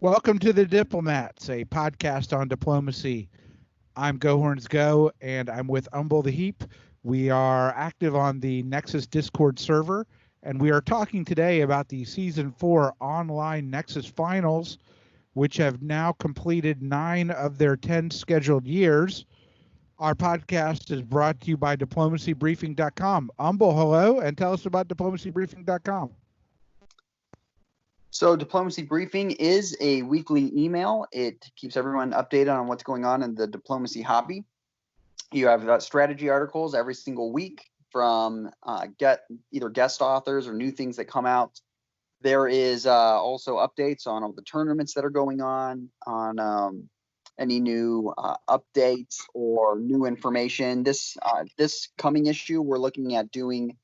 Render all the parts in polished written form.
Welcome to The Diplomats, a podcast on diplomacy. I'm Go Horns Go, and I'm with Umble the Heap. We are active on the Nexus Discord server, and we are talking today about the Season 4 online Nexus finals, which have now completed 9 of their 10 scheduled years. Our podcast is brought to you by diplomacybriefing.com. Umble, hello, and tell us about diplomacybriefing.com. So Diplomacy Briefing is a weekly email. It keeps everyone updated on what's going on in the diplomacy hobby. You have strategy articles every single week from either guest authors or new things that come out. There is also updates on all the tournaments that are going on any new updates or new information. This coming issue, we're looking at doing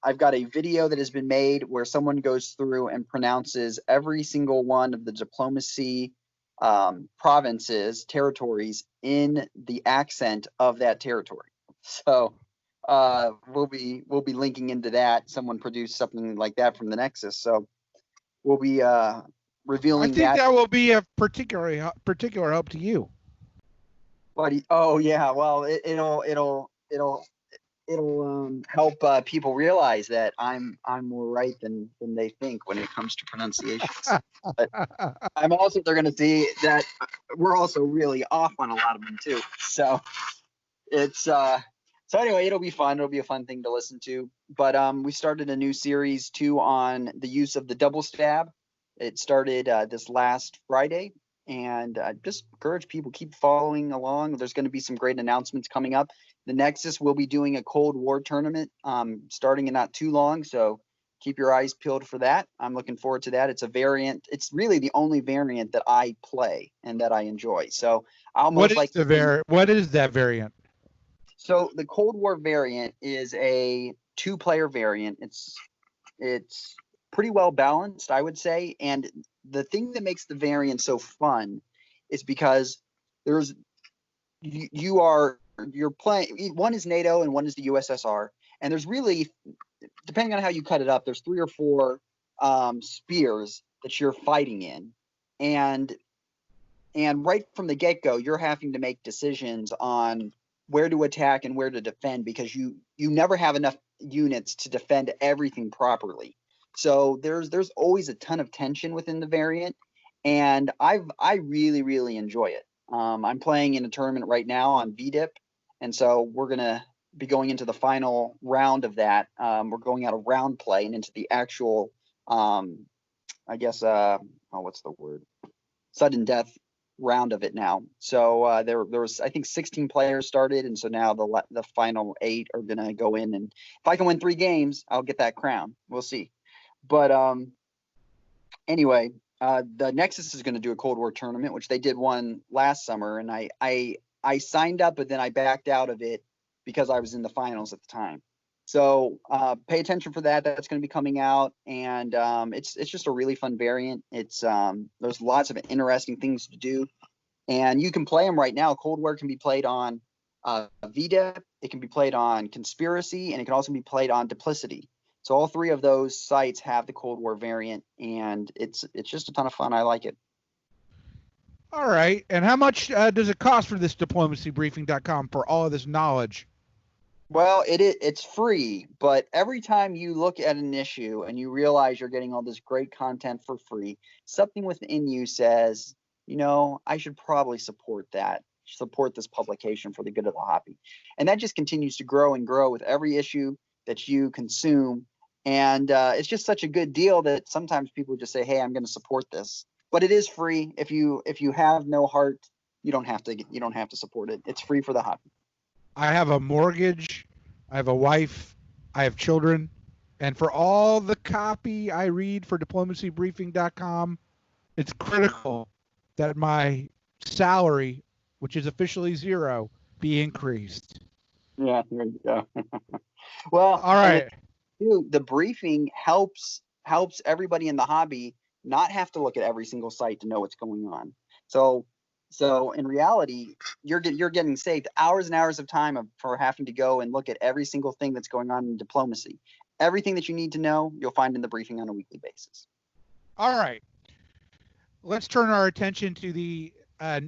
I've got a video that has been made where someone goes through and pronounces every single one of the diplomacy provinces, territories in the accent of that territory. So we'll be linking into that. Someone produced something like that from the Nexus. So we'll be revealing that. I think that will be a particular help to you. Oh yeah, well it'll help people realize that I'm more right than they think when it comes to pronunciations. But they're going to see that we're also really off on a lot of them too. So it's so anyway, it'll be fun. It'll be a fun thing to listen to. But we started a new series too on the use of the double stab. It started this last Friday. And just encourage people, keep following along. There's going to be some great announcements coming up. The Nexus will be doing a Cold War tournament starting in not too long, so keep your eyes peeled for that. I'm looking forward to that. It's a variant. It's really the only variant that I play and that I enjoy. So What is that variant? So the Cold War variant is a 2-player variant. It's pretty well balanced, I would say. And the thing that makes the variant so fun is because you're playing, one is NATO and one is the USSR, and there's really, depending on how you cut it up, there's 3 or 4 spears that you're fighting in, and right from the get-go you're having to make decisions on where to attack and where to defend, because you never have enough units to defend everything properly. So there's always a ton of tension within the variant, and I really, really enjoy it. I'm playing in a tournament right now on VDIP, and so we're going to be going into the final round of that. We're going out of round play and into the actual, what's the word? Sudden death round of it now. So there was, I think, 16 players started, and so now the final 8 are going to go in, and if I can win 3 games, I'll get that crown. We'll see. But anyway, the Nexus is going to do a Cold War tournament, which they did one last summer, and I signed up, but then I backed out of it because I was in the finals at the time. So pay attention for that. That's going to be coming out, and it's just a really fun variant. It's there's lots of interesting things to do, and you can play them right now. Cold War can be played on VDIP, it can be played on Conspiracy, and it can also be played on Duplicity. So all 3 of those sites have the Cold War variant, and it's just a ton of fun. I like it. All right. And how much does it cost for this diplomacybriefing.com for all of this knowledge? Well, it's free, but every time you look at an issue and you realize you're getting all this great content for free, something within you says, I should probably support this publication for the good of the hobby. And that just continues to grow and grow with every issue that you consume. And it's just such a good deal that sometimes people just say, hey, I'm going to support this. But it is free. If you have no heart, you don't have to support it. It's free for the hobby. I have a mortgage, I have a wife, I have children, and for all the copy I read for diplomacybriefing.com, it's critical that my salary, which is officially 0, be increased. Yeah, there you go. Well, all right. The briefing helps everybody in the hobby not have to look at every single site to know what's going on. So in reality, you're getting saved hours and hours of time for having to go and look at every single thing that's going on in diplomacy. Everything that you need to know, you'll find in the briefing on a weekly basis. All right. let's turn our attention to the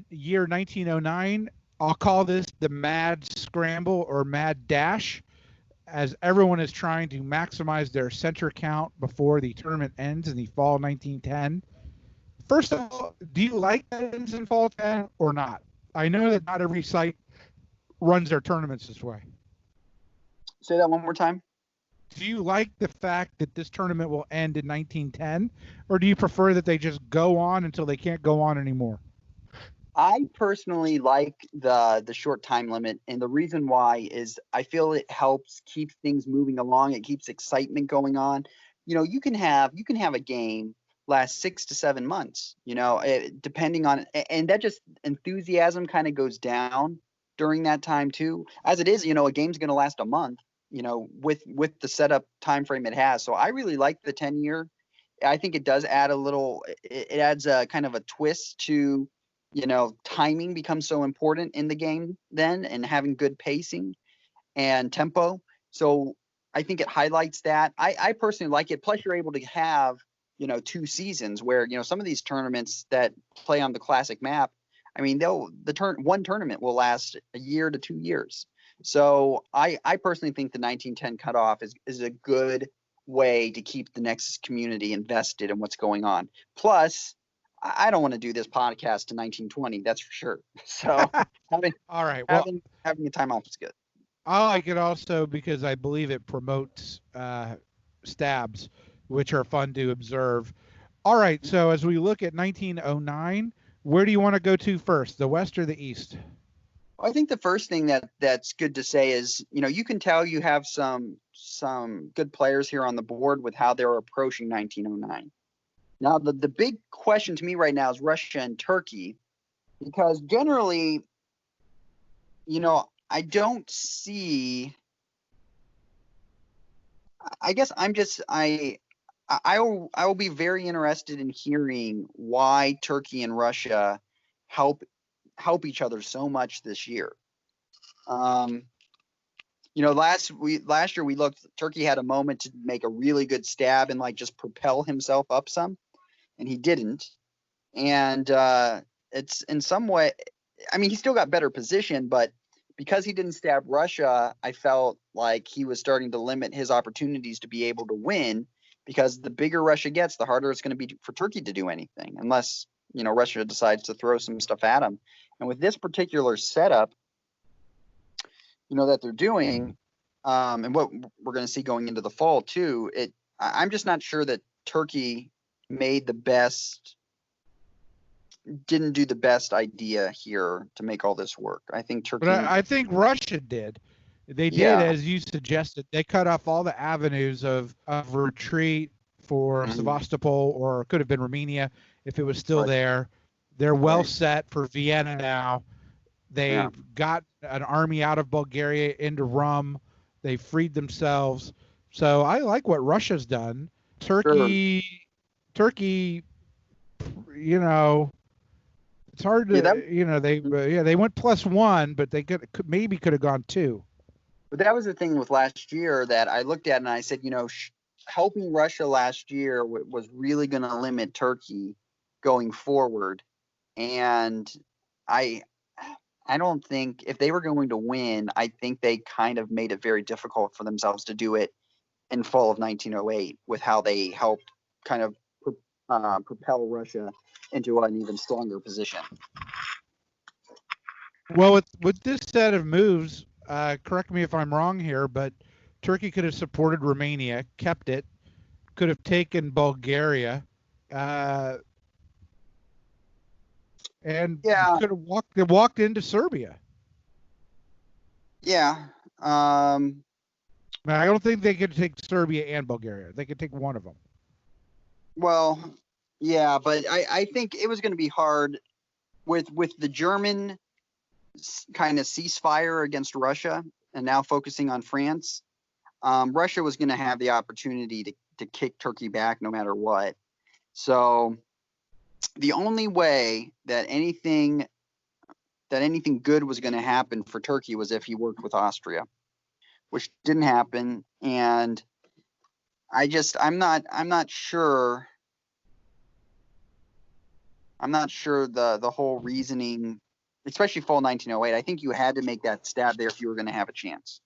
year 1909. I'll call this the Mad Scramble or Mad Dash, as everyone is trying to maximize their center count before the tournament ends in the fall 1910. First of all, do you like that it ends in fall 10 or not? I know that not every site runs their tournaments this way. Say that one more time. Do you like the fact that this tournament will end in 1910, or do you prefer that they just go on until they can't go on anymore? I personally like the short time limit, and the reason why is I feel it helps keep things moving along. It keeps excitement going on. You can have a game last 6 to 7 months. Depending on, and that just enthusiasm kind of goes down during that time too. As it is, a game's going to last a month. With the setup time frame it has. So I really like the 10 year. I think it does add a little. It adds a kind of a twist to timing becomes so important in the game then, and having good pacing and tempo. So I think it highlights that. I personally like it. Plus, you're able to have, 2 seasons where, some of these tournaments that play on the classic map, I mean, one tournament will last a year to 2 years. So I personally think the 1910 cutoff is a good way to keep the Nexus community invested in what's going on. Plus, I don't want to do this podcast to 1920. That's for sure. So having All right. Well, having a time off is good. I like it also because I believe it promotes stabs, which are fun to observe. All right. So as we look at 1909, where do you want to go to first, the West or the East? Well, I think the first thing that's good to say is, you can tell you have some good players here on the board with how they're approaching 1909. Now, the big question to me right now is Russia and Turkey, because generally, I don't see. I guess I will be very interested in hearing why Turkey and Russia help each other so much this year. Last year we looked. Turkey had a moment to make a really good stab and like just propel himself up some, and he didn't. And it's in some way, I mean, he still got better position, but because he didn't stab Russia, I felt like he was starting to limit his opportunities to be able to win, because the bigger Russia gets, the harder it's going to be for Turkey to do anything, unless, Russia decides to throw some stuff at him. And with this particular setup, that they're doing, and what we're going to see going into the fall too, I'm just not sure that Turkey didn't do the best idea here to make all this work. I think Turkey. But I think Russia did. They did, Yeah. as you suggested. They cut off all the avenues of retreat for Sevastopol, or it could have been Romania if it was still Right. there. They're well Right. set for Vienna now. They've got an army out of Bulgaria into Rum. They freed themselves. So I like what Russia's done. Turkey, it's hard to, they went +1, but they could have gone 2. But that was the thing with last year that I looked at and I said, helping Russia last year was really going to limit Turkey going forward. And I don't think if they were going to win, I think they kind of made it very difficult for themselves to do it in fall of 1908 with how they helped kind of propel Russia into an even stronger position. Well, with this set of moves, correct me if I'm wrong here, but Turkey could have supported Romania, kept it, could have taken Bulgaria, and could have walked into Serbia. Yeah. I don't think they could take Serbia and Bulgaria. They could take one of them. Well, yeah, but I think it was going to be hard with the German kind of ceasefire against Russia and now focusing on France. Russia was going to have the opportunity to kick Turkey back no matter what. So the only way that anything good was going to happen for Turkey was if he worked with Austria, which didn't happen. And I'm not sure. I'm not sure the whole reasoning, especially fall 1908. I think you had to make that stab there if you were going to have a chance.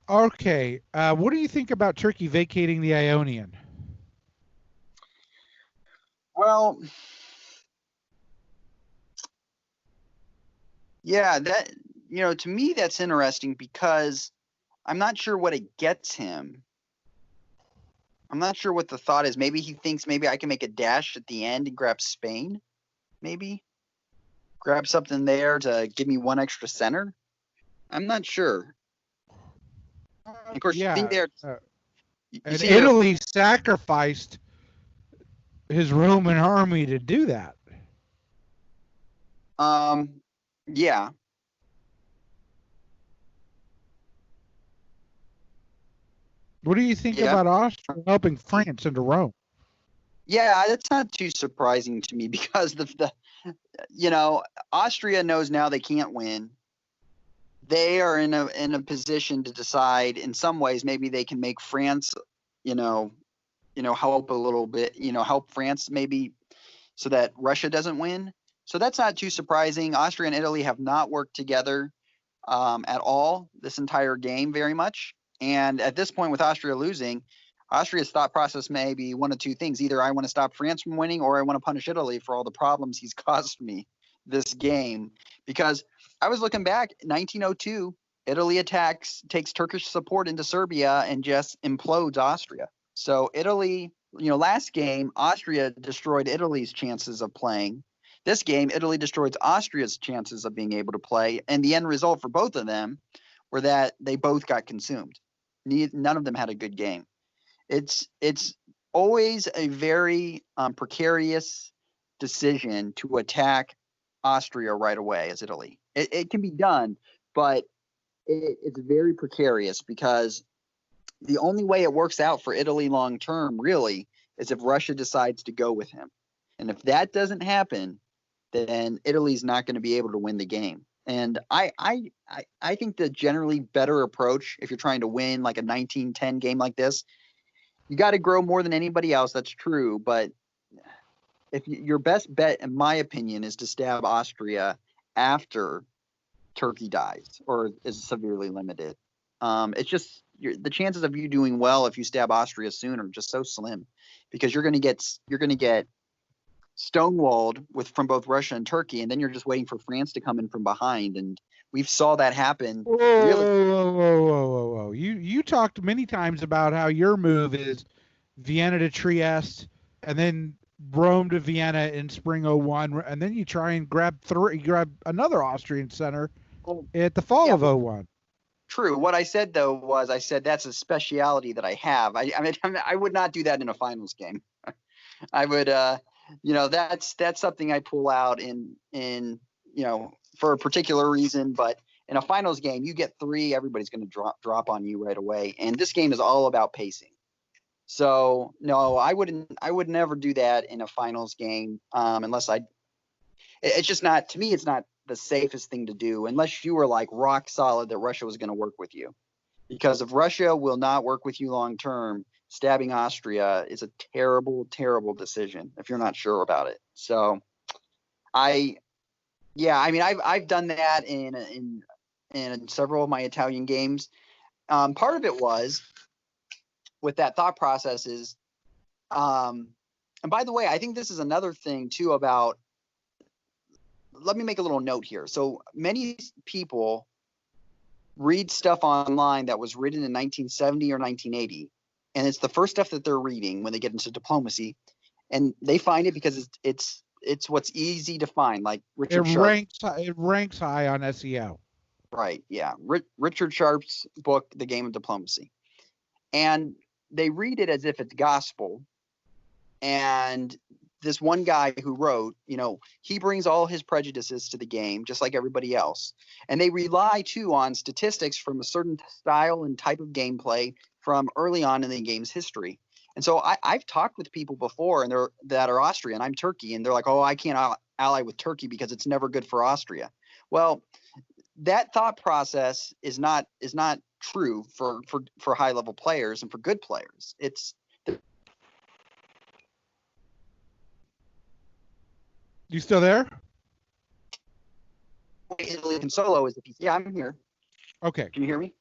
Okay. What do you think about Turkey vacating the Ionian? Well, yeah, that, to me, that's interesting because I'm not sure what it gets him. I'm not sure what the thought is. Maybe he thinks maybe I can make a dash at the end and grab Spain. Maybe grab something there to give me one extra center. I'm not sure. Of course, you think Yeah. there. You And see there. Italy sacrificed his Roman army to do that. Yeah. What do you think Yeah. about Austria helping France into Rome? Yeah, that's not too surprising to me because Austria knows now they can't win. They are in a position to decide. In some ways, maybe they can make France, help a little bit. Help France maybe so that Russia doesn't win. So that's not too surprising. Austria and Italy have not worked together at all this entire game very much. And at this point, with Austria losing, Austria's thought process may be one of two things. Either I want to stop France from winning or I want to punish Italy for all the problems he's caused me this game. Because I was looking back, 1902, Italy takes Turkish support into Serbia and just implodes Austria. So Italy, last game, Austria destroyed Italy's chances of playing. This game, Italy destroyed Austria's chances of being able to play. And the end result for both of them were that they both got consumed. None of them had a good game. It's always a very precarious decision to attack Austria right away as Italy. It can be done, but it's very precarious because the only way it works out for Italy long term, really, is if Russia decides to go with him. And if that doesn't happen, then Italy's not going to be able to win the game. And I think the generally better approach, if you're trying to win like a 19-10 game like this, you got to grow more than anybody else. That's true. But if your best bet, in my opinion, is to stab Austria after Turkey dies or is severely limited. It's just the chances of you doing well if you stab Austria soon are just so slim because you're going to get stonewalled from both Russia and Turkey, and then you're just waiting for France to come in from behind, and we've saw that happen. Really, Whoa. You talked many times about how your move is Vienna to Trieste, and then Rome to Vienna in spring 01, and then you try and grab another Austrian center at the fall of 01. True. What I said though was that's a speciality that I have. I mean I would not do that in a finals game. I would that's something I pull out in for a particular reason, but in a finals game you get 3, everybody's going to drop on you right away, and this game is all about pacing. So no, I would never do that in a finals game unless it's just not, to me it's not the safest thing to do unless you were like rock solid that Russia was going to work with you, because if Russia will not work with you long term, stabbing Austria is a terrible, terrible decision if you're not sure about it. So I've done that in several of my Italian games. Part of it was with that thought process is, and by the way, I think this is another thing too about, let me make a little note here. So many people read stuff online that was written in 1970 or 1980, and it's the first stuff that they're reading when they get into diplomacy, and they find it because it's what's easy to find, like Richard Sharp. It ranks high on SEO. Right, yeah. Richard Sharp's book, The Game of Diplomacy. And they read it as if it's gospel. And this one guy who wrote, he brings all his prejudices to the game, just like everybody else. And they rely, too, on statistics from a certain style and type of gameplay from early on in the game's history. And so I've talked with people before that are Austrian. I'm Turkey. And they're like, oh, I can't ally with Turkey because it's never good for Austria. Well, that thought process is not true for high-level players and for good players. It's You still there? Italy can solo is if he's, yeah, I'm here. Okay. Can you hear me?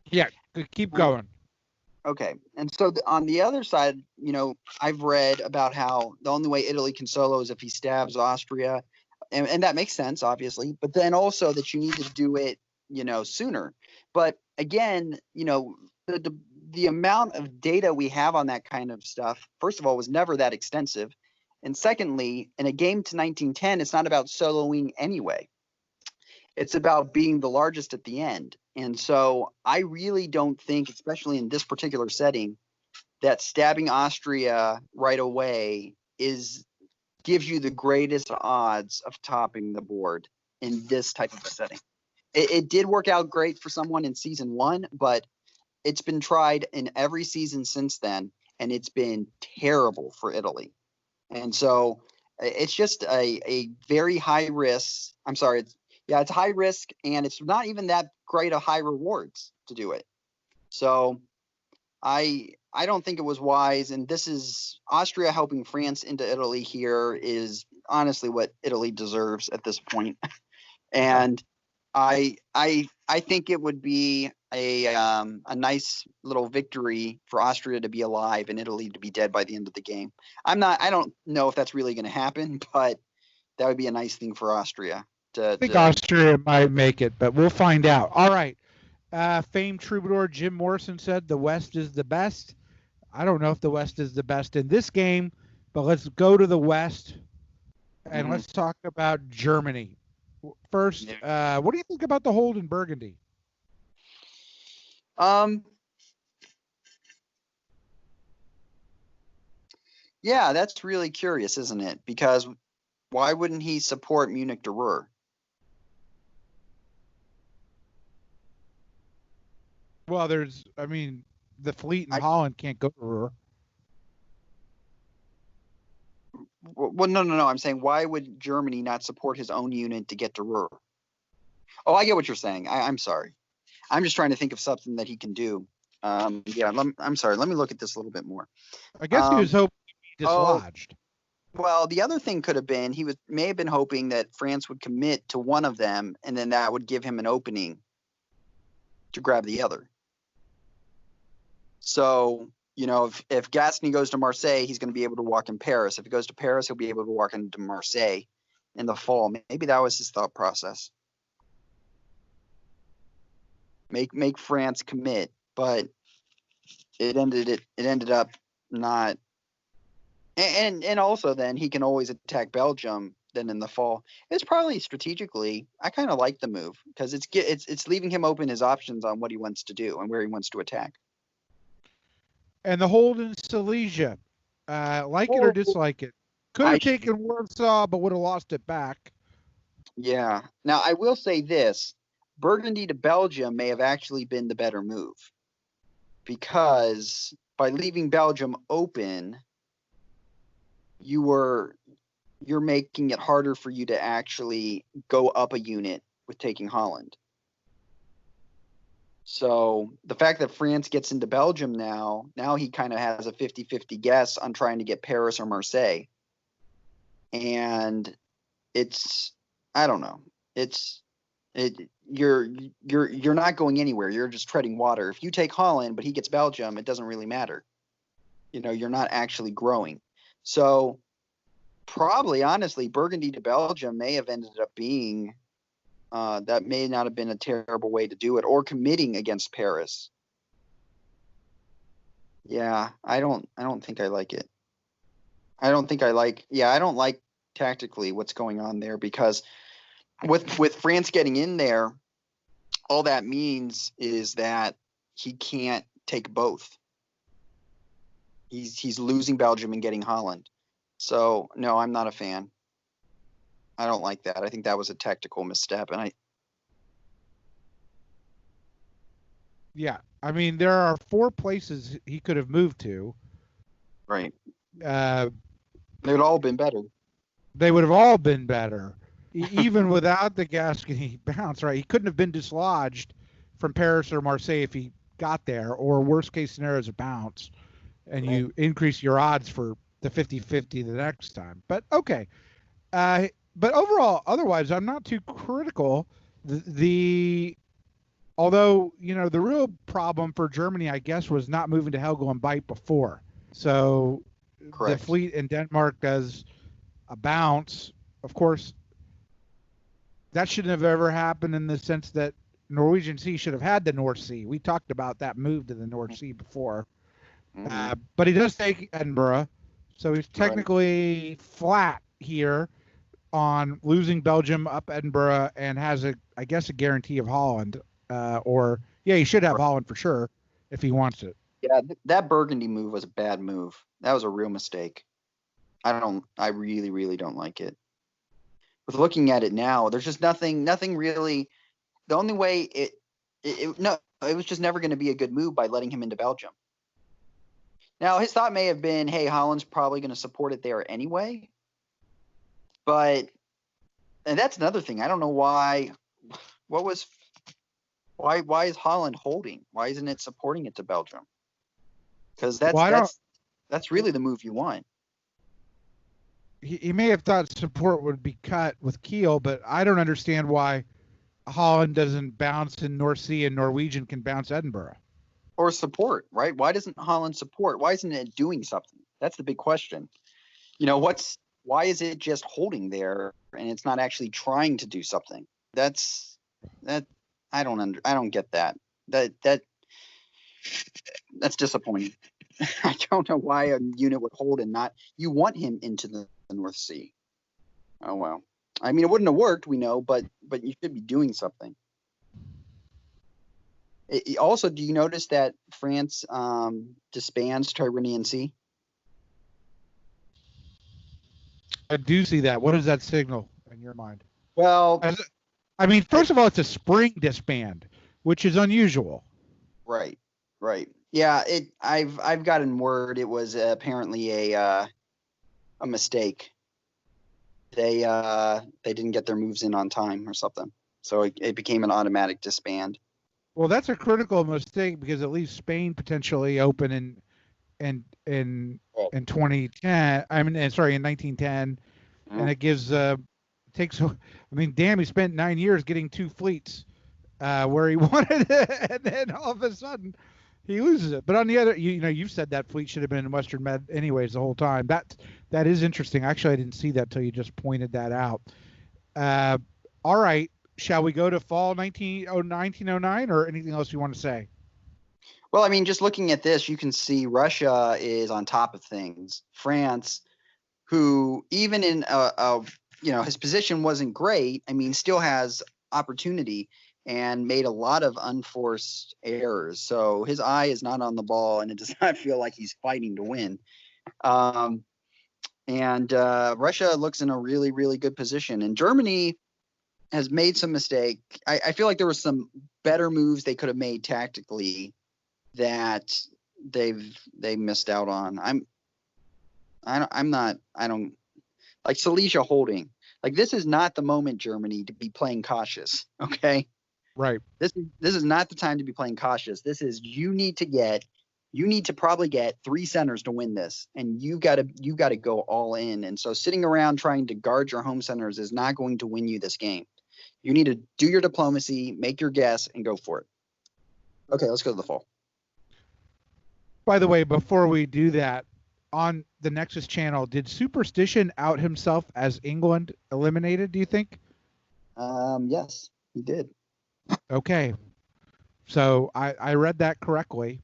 Yeah, keep going. Okay. And so on the other side, I've read about how the only way Italy can solo is if he stabs Austria. And that makes sense, obviously. But then also that you need to do it, sooner. But again, the amount of data we have on that kind of stuff, first of all, was never that extensive. And secondly, in a game to 1910, it's not about soloing anyway. It's about being the largest at the end. And so I really don't think, especially in this particular setting, that stabbing Austria right away gives you the greatest odds of topping the board in this type of a setting. It did work out great for someone in season 1, but it's been tried in every season since then, and it's been terrible for Italy. And so it's just a very high risk. I'm sorry. It's high risk, and it's not even that great a high rewards to do it. So I don't think it was wise. And this is Austria helping France into Italy here is honestly what Italy deserves at this point. And I think it would be a nice little victory for Austria to be alive and Italy to be dead by the end of the game. I don't know if that's really going to happen, but that would be a nice thing for Austria. I think Austria might make it, but we'll find out. All right. Famed troubadour Jim Morrison said the West is the best. I don't know if the West is the best in this game, but let's go to the West and let's talk about Germany. First, what do you think about the hold in Burgundy? Yeah, that's really curious, isn't it? Because why wouldn't he support Munich de Ruhr? Well, the fleet in Holland can't go to Ruhr. Well, no. I'm saying, why would Germany not support his own unit to get to Ruhr? Oh, I get what you're saying. I'm sorry. I'm just trying to think of something that he can do. I'm sorry. Let me look at this a little bit more. I guess he was hoping to be dislodged. Well, the other thing could have been may have been hoping that France would commit to one of them, and then that would give him an opening to grab the other. So, if Gascony goes to Marseille, he's going to be able to walk in Paris. If he goes to Paris, he'll be able to walk into Marseille in the fall. Maybe that was his thought process. Make France commit, but it ended up not. And also then he can always attack Belgium then in the fall. It's probably strategically, I kind of like the move because it's leaving him open his options on what he wants to do and where he wants to attack. And the hold in Silesia, like it or dislike it, could have taken Warsaw, but would have lost it back. Yeah. Now I will say this: Burgundy to Belgium may have actually been the better move, because by leaving Belgium open, you're making it harder for you to actually go up a unit with taking Holland. So the fact that France gets into Belgium now he kind of has a 50-50 guess on trying to get Paris or Marseille. And I don't know. You're not going anywhere. You're just treading water. If you take Holland, but he gets Belgium, it doesn't really matter. You're not actually growing. So probably, honestly, Burgundy to Belgium may have ended up being that may not have been a terrible way to do it, or committing against Paris. Yeah, I don't think I like it. I don't like tactically what's going on there, because with France getting in there, all that means is that he can't take both. He's losing Belgium and getting Holland. So no, I'm not a fan. I don't like that. I think that was a tactical misstep, and there are 4 places he could have moved to. Right. They would all been better. They would have all been better, even without the Gascony bounce. Right. He couldn't have been dislodged from Paris or Marseille if he got there, or worst case scenario is a bounce, and you increase your odds for the 50-50 the next time. But okay. But overall, otherwise, I'm not too critical. Although the real problem for Germany, I guess, was not moving to Helgo and Bite before. So the Correct. fleet in Denmark does a bounce. Of course, that shouldn't have ever happened in the sense that Norwegian Sea should have had the North Sea. We talked about that move to the North Sea before. Mm-hmm. But he does take Edinburgh, so he's Right. technically flat here on losing Belgium up Edinburgh, and has I guess, a guarantee of Holland. Or yeah, he should have Right. Holland for sure if he wants it. Yeah, that Burgundy move was a bad move. That was a real mistake. I really, really don't like it. With looking at it now, there's just nothing really. The only way it was just never going to be a good move by letting him into Belgium. Now, his thought may have been, hey, Holland's probably going to support it there anyway. And that's another thing. I don't know why. Why is Holland holding? Why isn't it supporting it to Belgium? Because that's really the move you want. He may have thought support would be cut with Kiel, but I don't understand why Holland doesn't bounce in North Sea and Norwegian can bounce Edinburgh. Or support, right? Why doesn't Holland support? Why isn't it doing something? That's the big question. Why is it just holding there and it's not actually trying to do something? That I don't get that. That's disappointing. I don't know why a unit would hold and not. You want him into the North Sea. Oh well. I mean, it wouldn't have worked, we know, but you should be doing something. Also, do you notice that France disbands Tyrrhenian Sea? I do see that. What does that signal in your mind? Well, I mean, first of all, it's a spring disband, which is unusual. right. Yeah, I've gotten word it was apparently a mistake. They didn't get their moves in on time or something, so it became an automatic disband. Well, that's a critical mistake because it leaves Spain potentially open in 2010. I mean, sorry, in 1910, and it gives takes. I mean, damn, he spent 9 years getting two fleets where he wanted it, and then all of a sudden he loses it. But on the other, you've said that fleet should have been in Western Med anyways the whole time. That is interesting. Actually, I didn't see that till you just pointed that out. All right. Shall we go to fall 1909 or anything else you want to say? Well, I mean, just looking at this, you can see Russia is on top of things. France, who even in his position wasn't great, I mean, still has opportunity and made a lot of unforced errors. So his eye is not on the ball, and it does not feel like he's fighting to win. And Russia looks in a really, really good position. And Germany has made some mistake. I feel like there were some better moves they could have made tactically that they missed out on. I don't like Silesia holding. Like, this is not the moment, Germany, to be playing cautious. Okay. Right. This is not the time to be playing cautious. This is, you need to probably get 3 centers to win this, and you got to go all in. And so sitting around trying to guard your home centers is not going to win you this game. You need to do your diplomacy, make your guess, and go for it. Okay, let's go to the fall. By the way, before we do that, on the Nexus channel, did Superstition out himself as England eliminated, do you think? Yes, he did. Okay. So I read that correctly.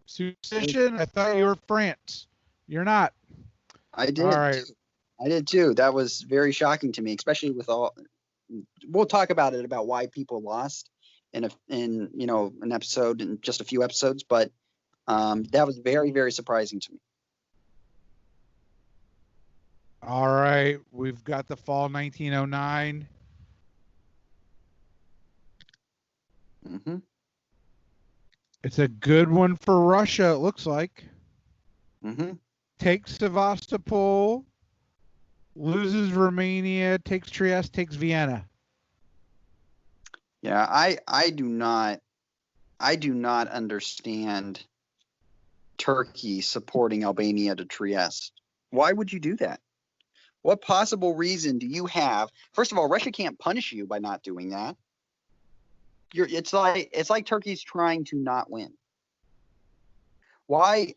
Superstition, I thought you were France. You're not. I did. All right. I did too. That was very shocking to me, especially with all. We'll talk about it, about why people lost in an episode, in just a few episodes, but that was very, very surprising to me. All right, we've got the fall 1909. Mm-hmm. It's a good one for Russia, it looks like. Mm-hmm. Takes Sevastopol, loses Romania, takes Trieste, takes Vienna. Yeah, I do not understand Turkey supporting Albania to Trieste. Why would you do that? What possible reason do you have? First of all, Russia can't punish you by not doing that. It's like Turkey's trying to not win. Why?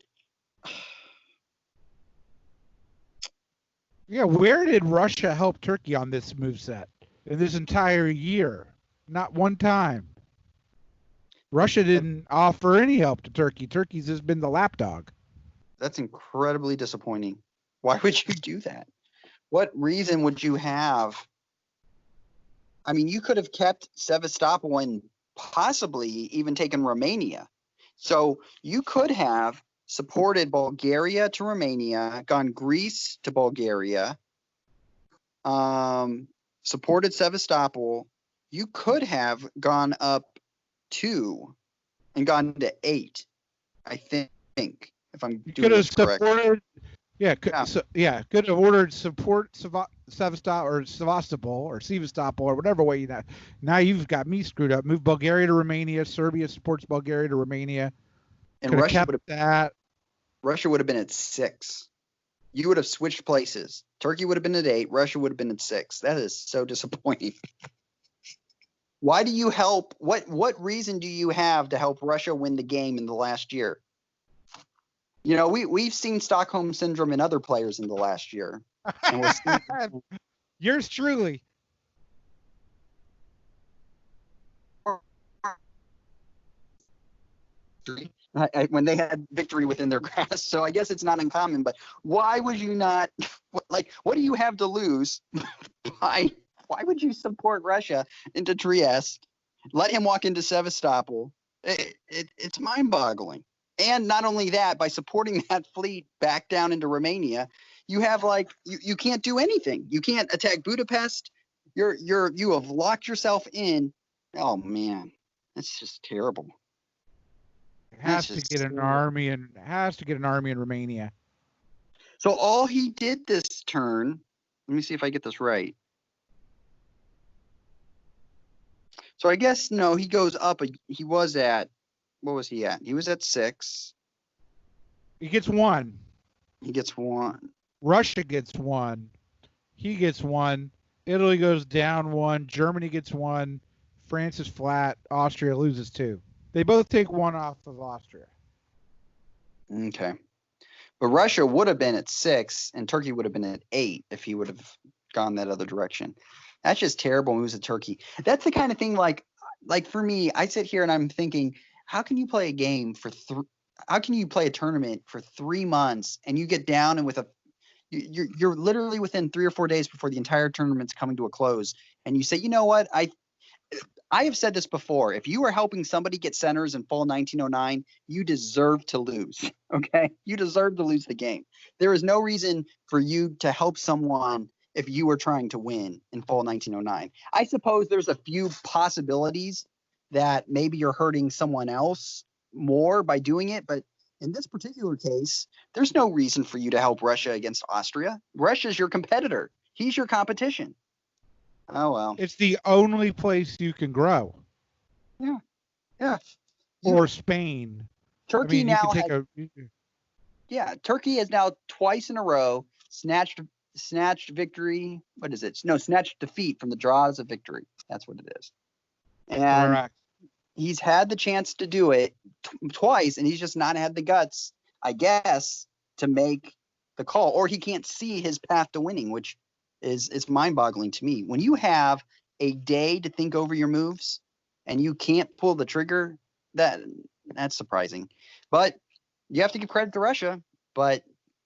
Yeah, where did Russia help Turkey on this moveset in this entire year? Not one time. Russia didn't offer any help to Turkey. Turkey's just been the lapdog. That's incredibly disappointing. Why would you do that? What reason would you have? I mean, you could have kept Sevastopol and possibly even taken Romania. So you could have supported Bulgaria to Romania, gone Greece to Bulgaria, supported Sevastopol. You could have gone up 2 and gone to 8, I think, if I'm doing this correct. Supported, could have ordered support Sevastopol or whatever way you know. Now you've got me screwed up. Move Bulgaria to Romania. Serbia supports Bulgaria to Romania. And Russia would have been at 6. You would have switched places. Turkey would have been at 8. Russia would have been at 6. That is so disappointing. Why do you help? What reason do you have to help Russia win the game in the last year? You know, we've seen Stockholm Syndrome in other players in the last year. And Yours truly. When they had victory within their grasp. So I guess it's not uncommon, but why would you not, what do you have to lose? Why would you support Russia into Trieste, let him walk into Sevastopol? It's mind-boggling. And not only that, by supporting that fleet back down into Romania, you have you can't do anything. You can't attack Budapest. You have locked yourself in. Oh man, that's just terrible. Has to get an army in Romania. So all he did this turn, let me see if I get this right. So I guess no, he goes up. He was at, what was he at? He was at 6. He gets 1. He gets 1. Russia gets 1. He gets 1. Italy goes down 1. Germany gets 1. France is flat. Austria loses 2. They both take 1 off of Austria. Okay. But Russia would have been at 6 and Turkey would have been at 8 if he would have gone that other direction. That's just terrible moves of Turkey. That's the kind of thing like for me, I sit here and I'm thinking, how can you play a game for how can you play a tournament for 3 months and you get down and you're literally within 3 or 4 days before the entire tournament's coming to a close and you say, you know what, I have said this before. If you are helping somebody get centers in fall 1909, you deserve to lose. Okay? You deserve to lose the game. There is no reason for you to help someone if you were trying to win in fall 1909. I suppose there's a few possibilities that maybe you're hurting someone else more by doing it, but in this particular case, there's no reason for you to help Russia against Austria. Russia's your competitor. He's your competition. Oh, well. It's the only place you can grow. Yeah. Yeah. Or Spain. Turkey Turkey has now twice in a row snatched victory. What is it? No, snatched defeat from the jaws of victory. That's what it is. And correct. He's had the chance to do it twice, and he's just not had the guts, I guess, to make the call. Or he can't see his path to winning, which is mind-boggling to me. When you have a day to think over your moves and you can't pull the trigger, that's surprising. But you have to give credit to Russia. But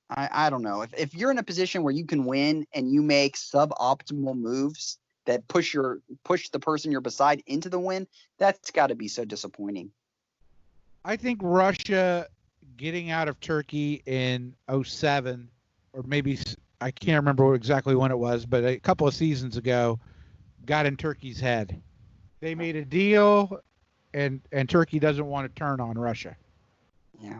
I don't know. If you're in a position where you can win and you make suboptimal moves that push the person you're beside into the win, that's got to be so disappointing. I think Russia getting out of Turkey in 2007, or maybe I can't remember exactly when it was, but a couple of seasons ago, got in Turkey's head. They made a deal, and Turkey doesn't want to turn on Russia. Yeah.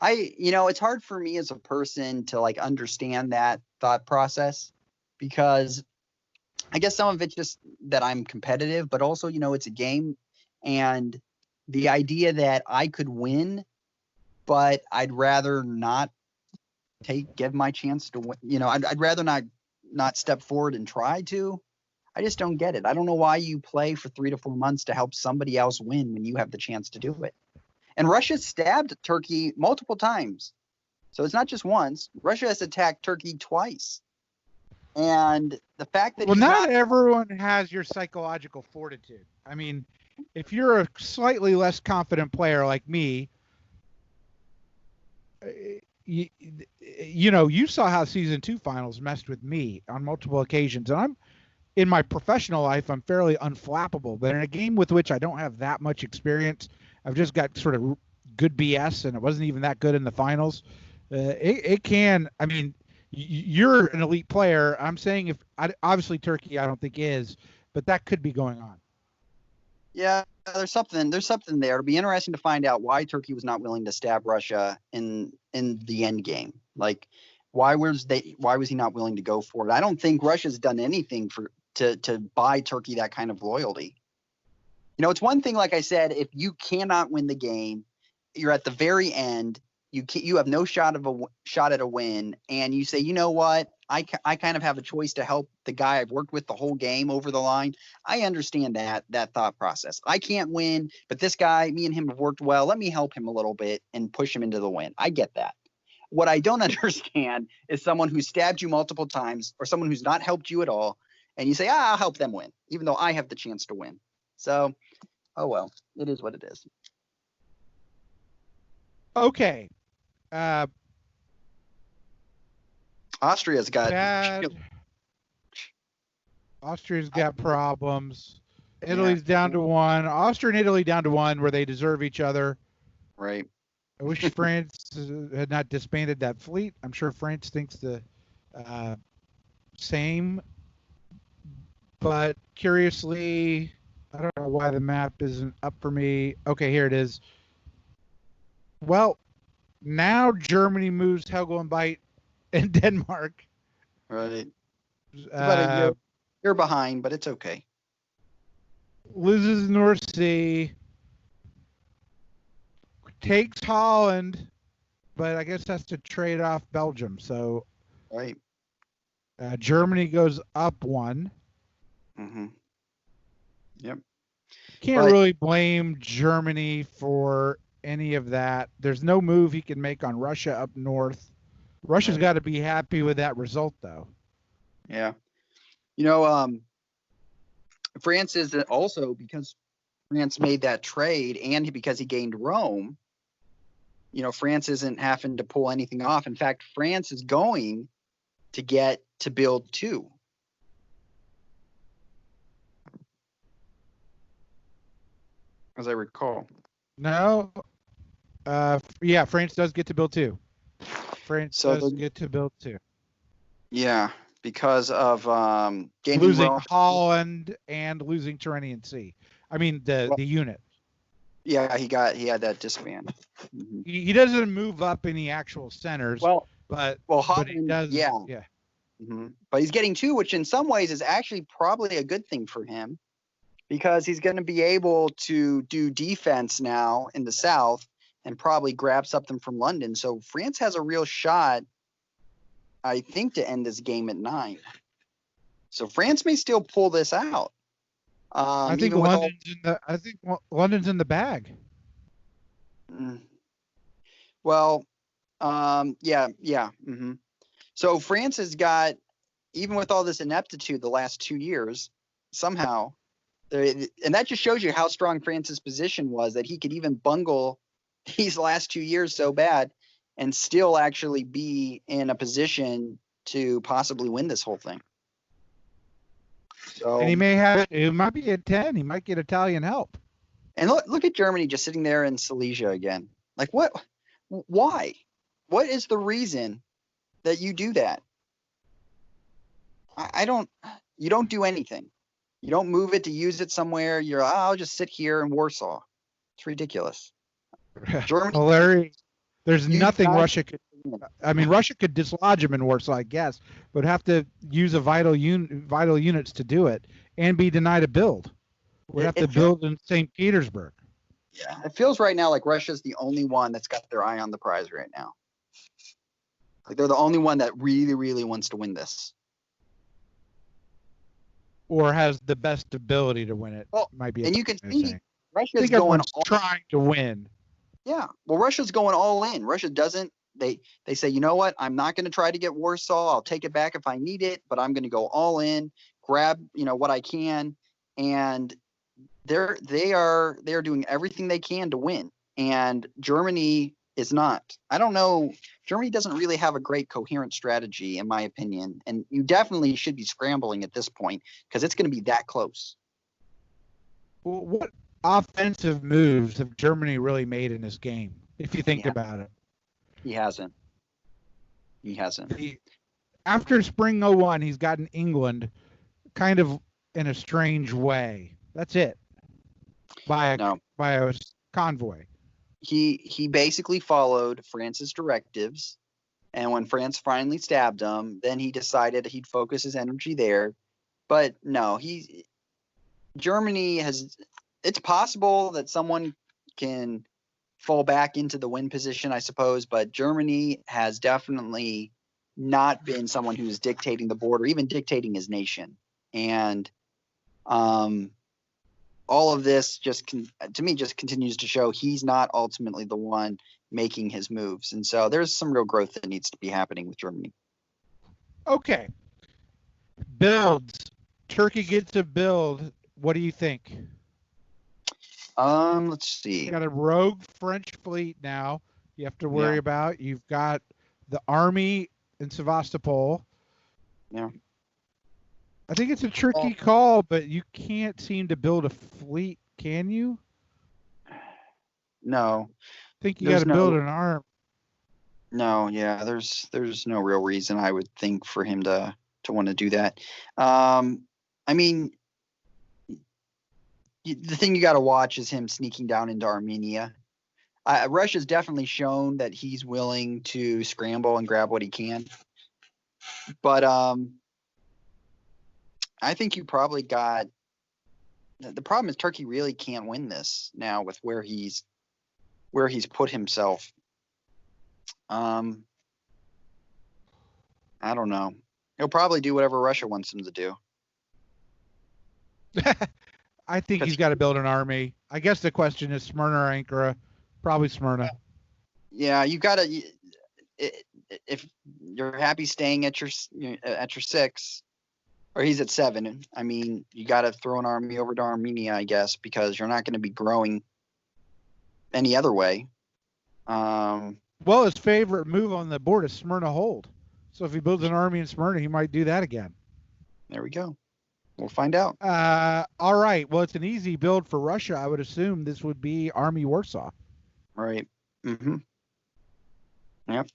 It's hard for me as a person to understand that thought process, because I guess some of it's just that I'm competitive, but also, it's a game, and the idea that I could win, but I'd rather not give my chance to win. I'd rather not not step forward and try to? I just don't get it. I don't know why you play for 3 to 4 months to help somebody else win when you have the chance to do it. And Russia stabbed Turkey multiple times. So it's not just once. Russia has attacked Turkey twice. And the fact that not everyone has your psychological fortitude. I mean, if you're a slightly less confident player like me, you saw how season 2 finals messed with me on multiple occasions. And in my professional life, I'm fairly unflappable. But in a game with which I don't have that much experience, I've just got sort of good BS, and it wasn't even that good in the finals. It can, I mean, you're an elite player. I'm saying obviously Turkey, I don't think is, but that could be going on. Yeah, there's something there. It'll be interesting to find out why Turkey was not willing to stab Russia in the end game. Like, why was he not willing to go for it? I don't think Russia's done anything to buy Turkey that kind of loyalty. It's one thing, like I said, if you cannot win the game, you're at the very end. You have no shot at a win, and you say, you know what? I kind of have a choice to help the guy I've worked with the whole game over the line. I understand that thought process. I can't win, but this guy, me and him have worked well. Let me help him a little bit and push him into the win. I get that. What I don't understand is someone who stabbed you multiple times or someone who's not helped you at all, and you say, I'll help them win, even though I have the chance to win. So, oh well, it is what it is. Okay. Austria's got problems. Italy's down to 1. Austria and Italy down to 1, where they deserve each other. Right. I wish France had not disbanded that fleet. I'm sure France thinks the same. But curiously, I don't know why the map isn't up for me. Okay, here it is. Well, now Germany moves Helgo and Bite in Denmark. Right. About you're behind, but it's okay. Loses North Sea. Takes Holland, but I guess that's to trade off Belgium. So, right. Germany goes up 1. Mm-hmm. Yep. Can't really blame Germany for any of that. There's no move he can make on Russia up north. Russia's got to be happy with that result, though. Yeah. France is also, because France made that trade and because he gained Rome, France isn't having to pull anything off. In fact, France is going to get to build 2. As I recall. No. France does get to build 2. France does get to build 2. Yeah, because of losing Rome. Holland and losing Tyrrhenian Sea. I mean the unit. Yeah, he had that disband. Mm-hmm. He doesn't move up any actual centers. But Holland, he does. Yeah. Mm-hmm. But he's getting 2, which in some ways is actually probably a good thing for him, because he's going to be able to do defense now in the south and probably grab something from London. So France has a real shot, I think, to end this game at 9. So France may still pull this out. I think London's in the bag. Well, yeah. Mm-hmm. So France has got, even with all this ineptitude the last 2 years, somehow, and that just shows you how strong France's position was, that he could even bungle these last 2 years so bad and still actually be in a position to possibly win this whole thing. So, and it might be at 10. He might get Italian help. And look at Germany just sitting there in Silesia again. Like, why? What is the reason that you do that? You don't do anything. You don't move it to use it somewhere. I'll just sit here in Warsaw. It's ridiculous. Germany, Larry, there's nothing Russia could. I mean, Russia could dislodge him in Warsaw, I guess, but have to use vital units to do it and be denied a build. We'd have to build in St. Petersburg. Yeah, it feels right now like Russia's the only one that's got their eye on the prize right now. Like, they're the only one that really, really wants to win this. or has the best ability to win it. Well, Might be a and you can better way of see saying. I Russia's think going everyone's all, trying to win. yeah. Well, Russia's going all in. Russia doesn't. They say, you know what? I'm not going to try to get Warsaw. I'll take it back if I need it, but I'm going to go all in, grab what I can, and they are doing everything they can to win. And Germany is not. I don't know. Germany doesn't really have a great coherent strategy, in my opinion. And you definitely should be scrambling at this point because it's going to be that close. Well, what offensive moves have Germany really made in this game, if you think about it? He hasn't. After Spring 01, he's gotten England kind of in a strange way. That's it. By a convoy. He basically followed France's directives, and when France finally stabbed him, then he decided he'd focus his energy there. But no, Germany has. It's possible that someone can fall back into the win position, I suppose, but Germany has definitely not been someone who's dictating the board or even dictating his nation. And all of this to me just continues to show he's not ultimately the one making his moves. And so there's some real growth that needs to be happening with Germany. Okay. Builds. Turkey gets a build. What do you think? Let's see. You got a rogue French fleet now you have to worry about. You've got the army in Sevastopol. Yeah. I think it's a tricky call, but you can't seem to build a fleet, can you? No. I think you got to build an arm. No, yeah, there's no real reason I would think for him to want to do that. I mean, the thing you got to watch is him sneaking down into Armenia. Russia's definitely shown that he's willing to scramble and grab what he can. But I think you probably got the problem is Turkey really can't win this now with where he's put himself. I don't know. He'll probably do whatever Russia wants him to do. I think he's got to build an army. I guess the question is Smyrna or Ankara. Probably Smyrna. Yeah, you got to. If you're happy staying at your 6, or he's at 7. I mean, you got to throw an army over to Armenia, I guess, because you're not going to be growing any other way. Well, his favorite move on the board is Smyrna hold. So if he builds an army in Smyrna, he might do that again. There we go. We'll find out. All right. Well, it's an easy build for Russia. I would assume this would be Army Warsaw. Right. Mm-hmm. Yep.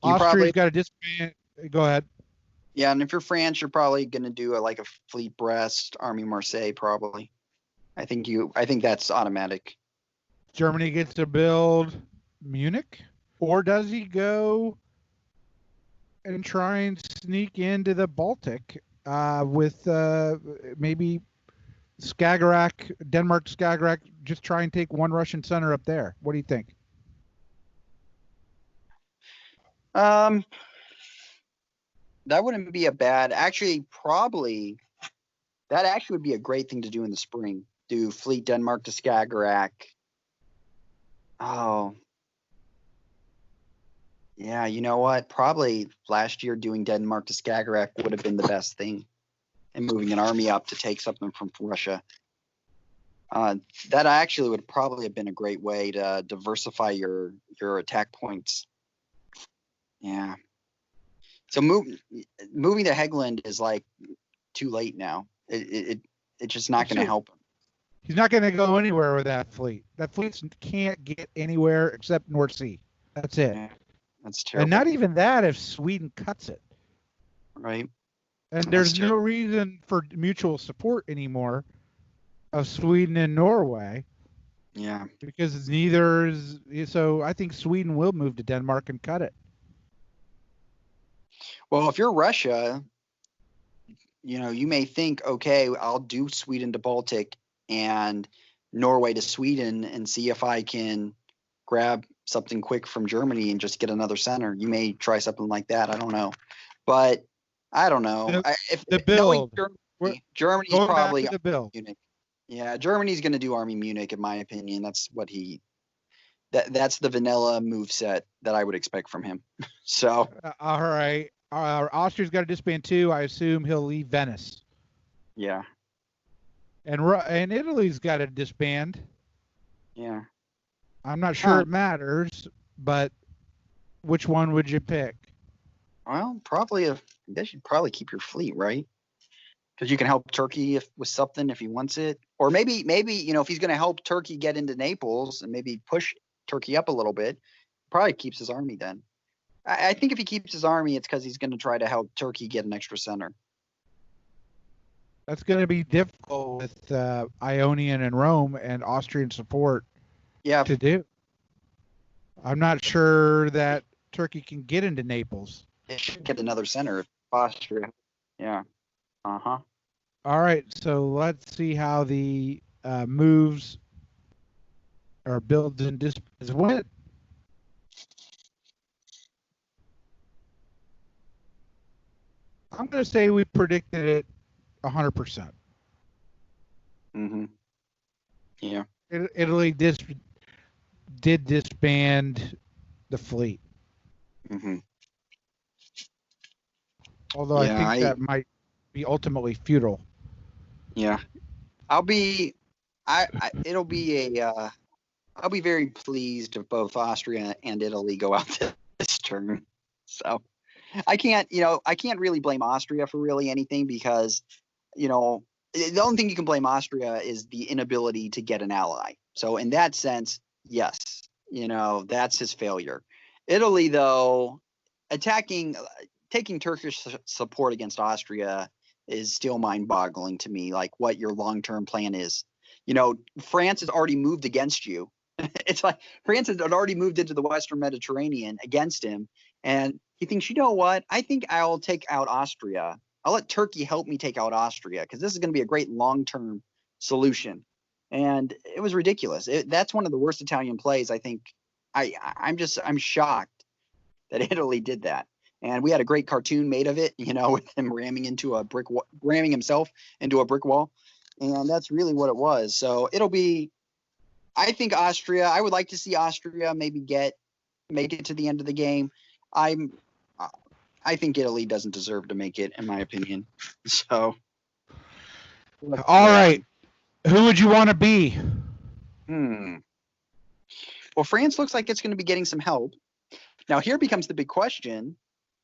Austria's got a disband. Go ahead. Yeah, and if you're France, you're probably going to do a Fleet Brest, Army Marseille, probably. I think that's automatic. Germany gets to build Munich, or does he go and try and sneak into the Baltic with maybe Skagerrak, Denmark, Skagerrak, just try and take one Russian center up there? What do you think? That wouldn't be a bad. Actually, probably that actually would be a great thing to do in the spring. Do fleet Denmark to Skagerrak. Oh, yeah. You know what? Probably last year doing Denmark to Skagerrak would have been the best thing, and moving an army up to take something from Russia. That actually would probably have been a great way to diversify your attack points. Yeah. So moving to Hegland is too late now. It's just not going to help him. He's not going to go anywhere with that fleet. That fleet can't get anywhere except North Sea. That's it. Yeah, that's terrible. And not even that if Sweden cuts it. Right. And there's no reason for mutual support anymore of Sweden and Norway. Yeah. Because neither is. So I think Sweden will move to Denmark and cut it. Well, if you're Russia, you may think, okay, I'll do Sweden to Baltic and Norway to Sweden and see if I can grab something quick from Germany and just get another center. You may try something like that. I don't know. But I don't know. The build. We're Germany's going back probably to the bill. Munich. Yeah, Germany's going to do Army Munich, in my opinion. That's the vanilla move set that I would expect from him. So All right. Austria's got to disband too. I assume he'll leave Venice. yeah, And Italy's got to disband. yeah. I'm not sure it matters, but which one would you pick? Well, I guess you'd probably keep your fleet, right? Because you can help Turkey with something if he wants it, or maybe if he's going to help Turkey get into Naples and maybe push Turkey up a little bit, probably keeps his army then. I think if he keeps his army, it's because he's going to try to help Turkey get an extra center. That's going to be difficult with Ionian and Rome and Austrian support to do. I'm not sure that Turkey can get into Naples. It should get another center if Austria. Yeah. Uh-huh. All right, so let's see how the moves or builds and displays went. I'm going to say we predicted it 100%. Mm-hmm. Yeah. Italy did disband the fleet. Mm-hmm. Although I think that might be ultimately futile. Yeah. I'll be very pleased if both Austria and Italy go out this turn. So I can't really blame Austria for really anything because, the only thing you can blame Austria is the inability to get an ally. So in that sense, yes, that's his failure. Italy, though, taking Turkish support against Austria is still mind-boggling to me, like what your long-term plan is. France has already moved against you. It's like France had already moved into the Western Mediterranean against him. And he thinks, you know what? I think I'll take out Austria. I'll let Turkey help me take out Austria because this is going to be a great long-term solution. And it was ridiculous. That's one of the worst Italian plays, I think. I'm shocked that Italy did that. And we had a great cartoon made of it, with him ramming himself into a brick wall. And that's really what it was. So I think I would like to see Austria maybe make it to the end of the game. I think Italy doesn't deserve to make it, in my opinion. So. All right. Who would you want to be? Well, France looks like it's going to be getting some help. Now, here becomes the big question.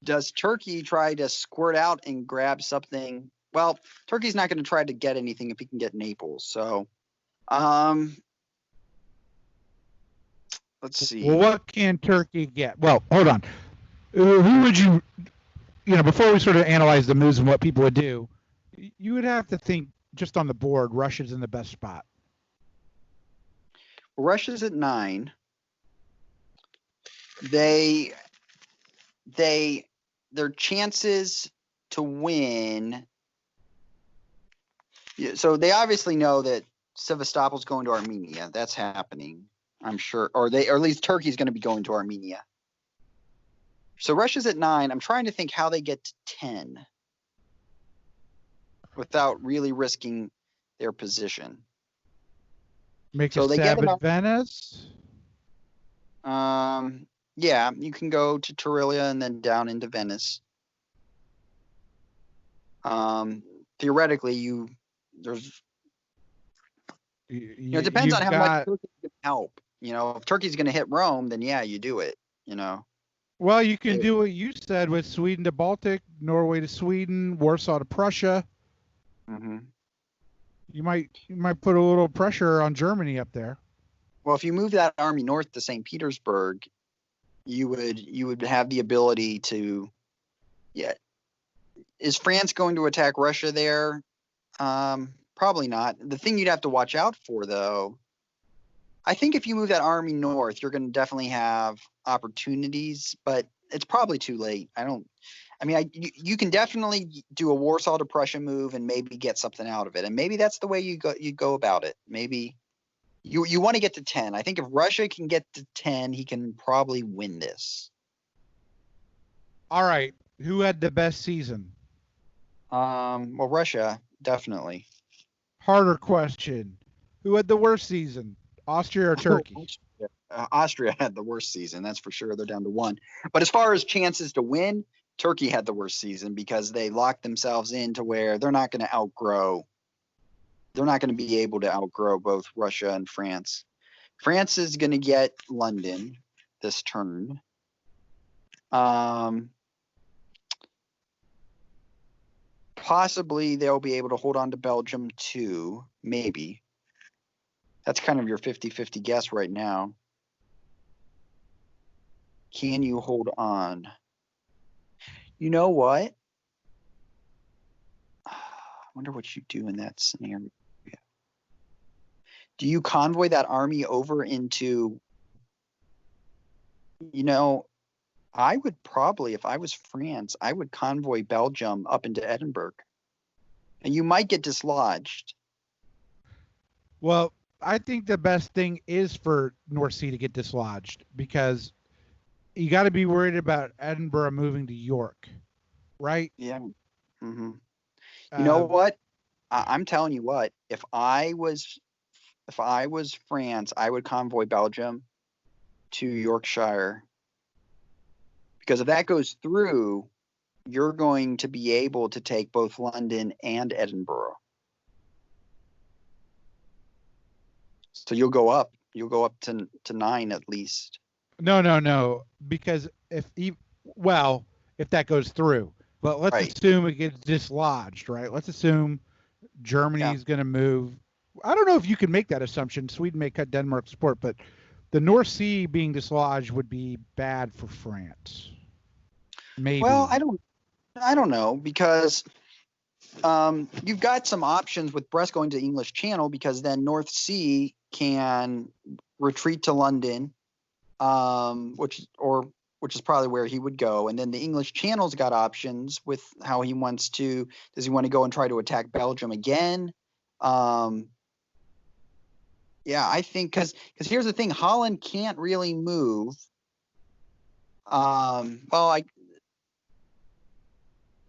Does Turkey try to squirt out and grab something? Well, Turkey's not going to try to get anything if he can get Naples. So, let's see. Well, what can Turkey get? Well, hold on. Who would you, before we sort of analyze the moves and what people would do, you would have to think just on the board, Russia's in the best spot. Russia's at 9. Their chances to win. So they obviously know that Sevastopol's going to Armenia. That's happening, I'm sure, or at least Turkey's going to be going to Armenia. So Russia's at 9. I'm trying to think how they get to 10 without really risking their position. Make a stab at Venice? Yeah, you can go to Tarilia and then down into Venice. Theoretically, it depends on how much Turkey can help. If Turkey's going to hit Rome, then yeah, you do it. Well, you can do what you said with Sweden to Baltic, Norway to Sweden, Warsaw to Prussia. Mm-hmm. You might put a little pressure on Germany up there. Well, if you move that army north to St. Petersburg, you would have the ability to. Yeah. Is France going to attack Russia there? Probably not. The thing you'd have to watch out for, though, I think if you move that army north, you're going to definitely have opportunities, but it's probably too late. You can definitely do a Warsaw to Prussia move and maybe get something out of it. And maybe that's the way you go about it. Maybe you want to get to 10. I think if Russia can get to 10, he can probably win this. All right. Who had the best season? Well, Russia. definitely. Harder question. Who had the worst season, Austria or Turkey? Austria had the worst season, that's for sure. They're down to 1. But as far as chances to win, Turkey had the worst season because they locked themselves into where they're not going to outgrow. They're not going to be able to outgrow both Russia and France. France is going to get London this turn. Possibly they'll be able to hold on to Belgium too, maybe. That's kind of your 50-50 guess right now. Can you hold on? You know what? I wonder what you do in that scenario. Do you convoy that army over into, I would probably, if I was France, I would convoy Belgium up into Edinburgh. And you might get dislodged. Well, I think the best thing is for North Sea to get dislodged because you got to be worried about Edinburgh moving to York, right? Yeah. Mm-hmm. You know what? I'm telling you what. If I was France, I would convoy Belgium to Yorkshire, because if that goes through, you're going to be able to take both London and Edinburgh. So you'll go up to 9 at least. No, because if that goes through, but let's assume it gets dislodged, right? Let's assume Germany's going to move. I don't know if you can make that assumption. Sweden may cut Denmark's support, but the North Sea being dislodged would be bad for France. Maybe. Well, I don't know, because you've got some options with Brest going to English Channel, because then North Sea can retreat to London, which is probably where he would go. And then the English Channel's got options with how he wants to. Does he want to go and try to attack Belgium again? Yeah, I think because here's the thing: Holland can't really move.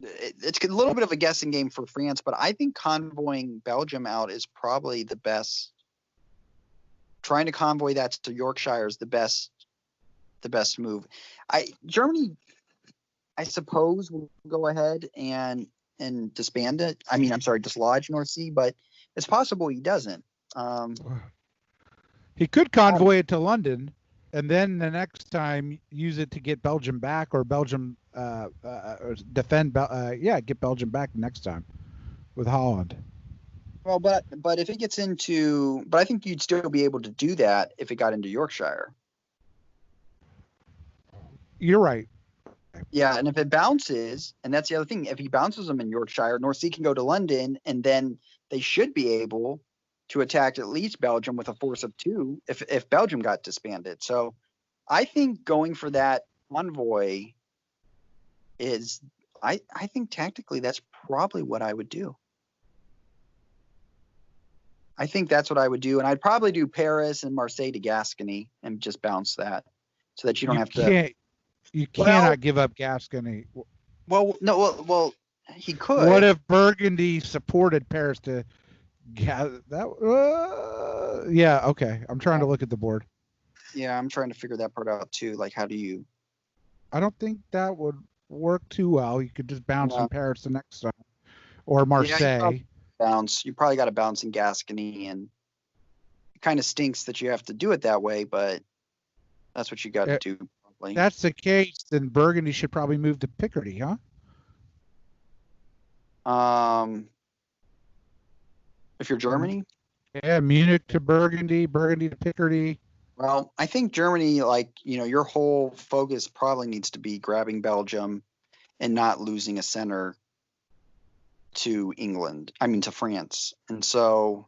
It's a little bit of a guessing game for France, but I think convoying Belgium out is probably the best. Trying to convoy that to Yorkshire is the best move. Germany, I suppose, will go ahead and disband it. I mean, I'm sorry, dislodge North Sea, but it's possible he doesn't. He could convoy it to London, and then the next time use it to get Belgium back, or Belgium get Belgium back next time with Holland. Well, but if it gets into, but I think you'd still be able to do that if it got into Yorkshire. You're right. Yeah, and if it bounces, and that's the other thing, if he bounces them in Yorkshire, North Sea can go to London, and then they should be able to attack at least Belgium with a force of 2 if Belgium got disbanded. So I think going for that convoy is, I think tactically that's probably what I would do. I think that's what I would do, and I'd probably do Paris and Marseille to Gascony and just bounce that, so that you don't have to. You cannot give up Gascony. Well, no, well, he could. What if Burgundy supported Paris to? Yeah, okay. I'm trying to look at the board. Yeah, I'm trying to figure that part out too. Like, how do you? I don't think that would work too well. You could just bounce in Paris the next time, or Marseille. Yeah, you probably got to bounce in Gascony, and it kind of stinks that you have to do it that way, but that's what you got to do. Probably. If that's the case, then Burgundy should probably move to Picardy, huh? If you're Germany? Yeah, Munich to Burgundy, Burgundy to Picardy. Well, I think Germany, your whole focus probably needs to be grabbing Belgium and not losing a center to to France. And so.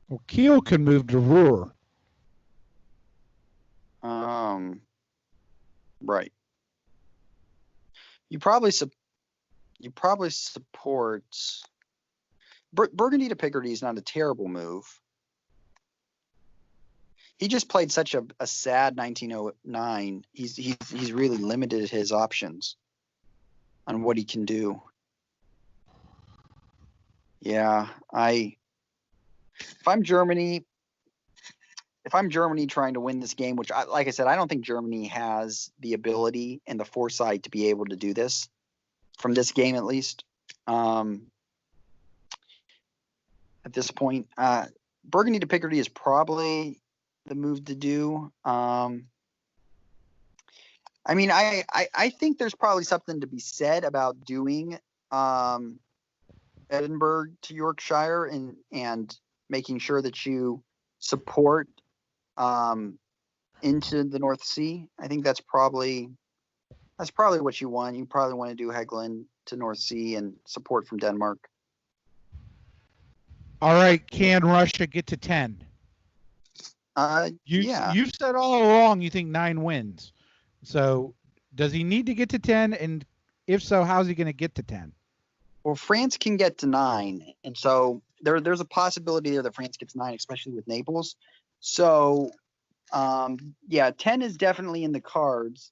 Well, Kiel can move to Ruhr. Right. You probably support. Burgundy to Picardy is not a terrible move. He just played such a sad 1909. He's really limited his options on what he can do. Yeah, if I'm Germany trying to win this game, which, like I said, I don't think Germany has the ability and the foresight to be able to do this from this game, at least. At this point, Burgundy to Picardy is probably the move to do. I mean, I think there's probably something to be said about doing Edinburgh to Yorkshire and making sure that you support into the North Sea. I think that's probably what you want. You probably want to do Hegland to North Sea and support from Denmark. All right, can Russia get to 10? Yeah. You've said all along you think 9 wins. So does he need to get to 10? And if so, how's he going to get to 10? Well, France can get to 9, and so there's a possibility there that France gets 9, especially with Naples. So, 10 is definitely in the cards.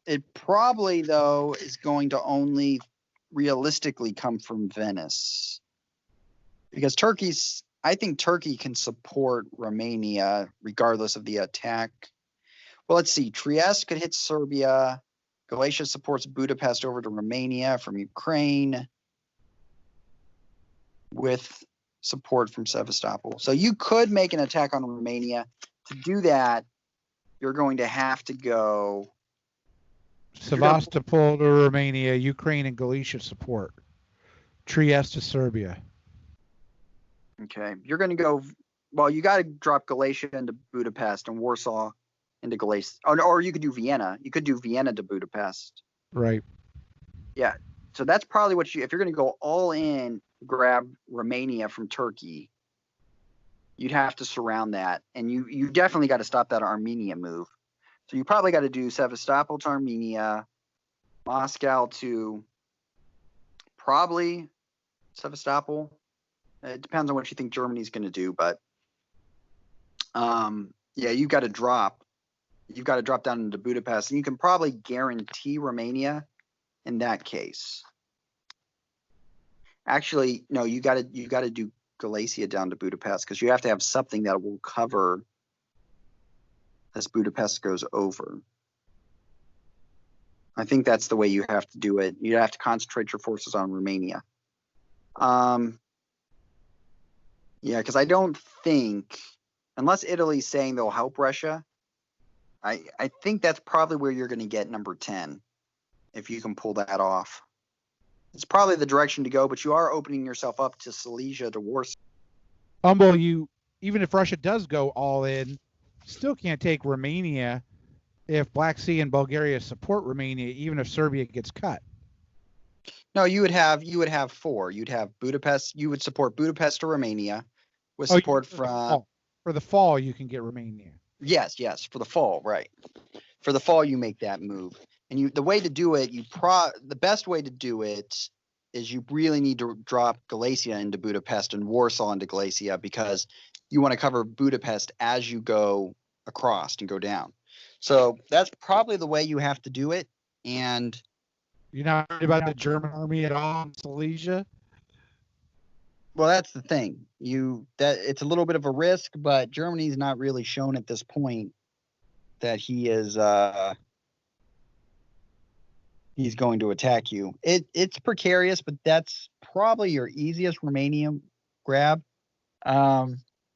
It probably, though, is going to only realistically come from Venice, because I think Turkey can support Romania regardless of the attack. Well, let's see. Trieste could hit Serbia. Galicia supports Budapest over to Romania from Ukraine with support from Sevastopol. So you could make an attack on Romania. To do that, you're going to have to go Sevastopol to Romania, Ukraine and Galicia support. Trieste to Serbia. Okay. You're going to go, well, you got to drop Galicia into Budapest and Warsaw into Galicia. Or you could do Vienna. You could do Vienna to Budapest. Right. Yeah. So that's probably what if you're going to go all in, grab Romania from Turkey, you'd have to surround that. And you definitely got to stop that Armenia move. So you probably got to do Sevastopol to Armenia, Moscow to probably Sevastopol. It depends on what you think Germany's going to do, but you've got to drop down into Budapest, and you can probably guarantee Romania in that case. Actually, no, you got to do Galicia down to Budapest, because you have to have something that will cover as Budapest goes over. I think that's the way you have to do it. You have to concentrate your forces on Romania. Because I don't think, unless Italy's saying they'll help Russia, I think that's probably where you're going to get number 10, if you can pull that off. It's probably the direction to go, but you are opening yourself up to Silesia, to Warsaw. Even if Russia does go all in, still can't take Romania if Black Sea and Bulgaria support Romania, even if Serbia gets cut. No, you would have 4. You'd have Budapest. You would support Budapest to Romania with support from. For the fall, you can get Romania. Yes, for the fall, right? For the fall, you make that move, and the way to do it, the best way to do it is you really need to drop Galicia into Budapest and Warsaw into Galicia, because you want to cover Budapest as you go across and go down. So that's probably the way you have to do it. And you're not worried about the German army at all in Silesia? Well, that's the thing. It's a little bit of a risk, but Germany's not really shown at this point that he is he's going to attack you. It's precarious, but that's probably your easiest Romanian grab. Well,